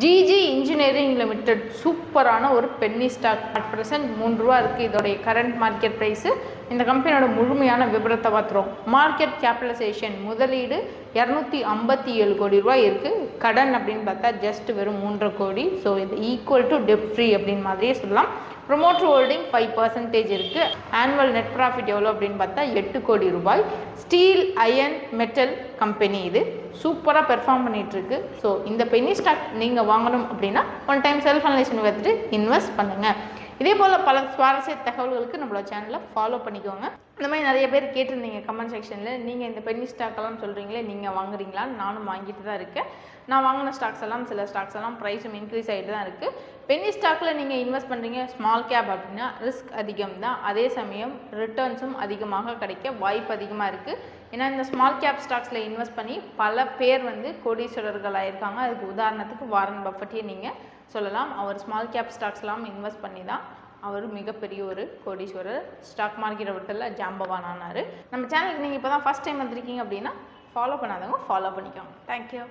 GG engineering limited சூப்பரான ஒரு penny stock. At present ₹3 இருக்குது இதோடைய கரண்ட் மார்க்கெட் ப்ரைஸு. இந்த கம்பெனியோட முழுமையான விவரத்தை பார்த்துருவோம். மார்க்கெட் கேபிட்டலைசேஷன் முதலீடு ₹257 கோடி இருக்குது. கடன் அப்படின்னு பார்த்தா ஜஸ்ட் வெறும் 3.5 கோடி. ஸோ இது ஈக்குவல் டு டெப்ட் ஃப்ரீ அப்படின்னு மாதிரியே சொல்லலாம். ப்ரொமோட்டர் ஹோல்டிங் 5% இருக்குது. ஆனுவல் நெட் ப்ராஃபிட் எவ்வளோ அப்படின்னு பார்த்தா ₹8 கோடி. ஸ்டீல் அயன் மெட்டல் கம்பெனி இது சூப்பராக பெர்ஃபார்ம் பண்ணிகிட்ருக்கு. ஸோ இந்த பென்னி ஸ்டாக் நீங்கள் வாங்கணும் அப்படின்னா ஒன் டைம் செல்ஃப் அனலைசேஷன் பார்த்துட்டு இன்வெஸ்ட் பண்ணுங்கள். இதே போல் பல சுவாரஸ்ய தகவல்களுக்கு நம்மளோட சேனலை ஃபாலோ பண்ணிக்கோங்க. இந்த மாதிரி நிறைய பேர் கேட்டிருந்தீங்க கமெண்ட் செக்ஷனில், நீங்கள் இந்த பென்னி ஸ்டாக்கெல்லாம் சொல்கிறீங்களே நீங்கள் வாங்குறீங்களான்னு. நானும் வாங்கிட்டு தான் இருக்கேன். நான் வாங்கின ஸ்டாக்ஸ் எல்லாம் சில ஸ்டாக்ஸ் எல்லாம் ப்ரைஸும் இன்க்ரீஸ் ஆகிட்டு தான் இருக்குது. பென்னி ஸ்டாக்கில் நீங்கள் இன்வெஸ்ட் பண்ணுறீங்க ஸ்மால் கேப் அப்படின்னா ரிஸ்க் அதிகம் தான். அதே சமயம் ரிட்டர்ன்ஸும் அதிகமாக கிடைக்க வாய்ப்பு அதிகமாக இருக்குது. ஏன்னா இந்த ஸ்மால் கேப் ஸ்டாக்ஸில் இன்வெஸ்ட் பண்ணி பல பேர் கோடீஸ்வரர்கள் ஆயிருக்காங்க. அதுக்கு உதாரணத்துக்கு வாரன் பஃபெட்டே நீங்கள் சொல்லலாம். அவர் ஸ்மால் கேப் ஸ்டாக்ஸ்லாம் இன்வெஸ்ட் பண்ணி தான் அவர் மிகப்பெரிய ஒரு கோடீஸ்வரர், ஸ்டாக் மார்க்கெட்டை விட்டுல ஜாம்பவான் ஆனார். நம்ம சேனலுக்கு நீங்கள் இப்போ தான் ஃபஸ்ட் டைம் வந்திருக்கீங்க அப்படின்னா ஃபாலோ பண்ணாதவங்க ஃபாலோ பண்ணிக்கோங்க. தேங்க்யூ.